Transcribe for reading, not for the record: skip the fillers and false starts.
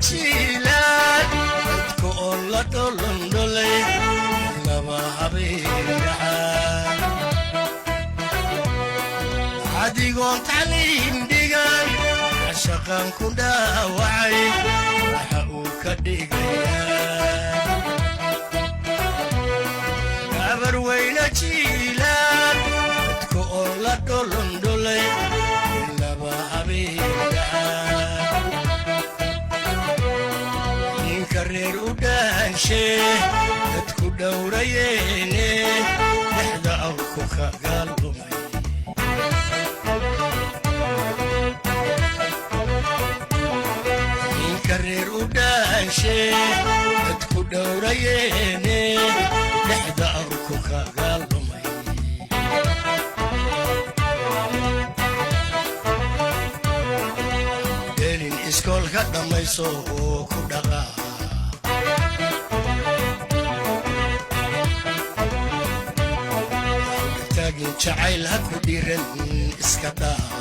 jiilaan dadku oo la dholondholay laba habeenahaan adigoon tacliim dhigan cashaqan ku dhaawacay waxa uu ka dhigayaa gabar weyna jiilaan dadku oo la dholondholay laba habeenahaan ninka reer u dhaanshe dadku dhowrayeene dhexda awku kaga lumay ninka reer u dhaanshe dadku dhowrayeene dhexda awku kaga lumay dhelin iskoolka dhammayso oo ku dhaqaa jacayl ha ku dhiran iska daa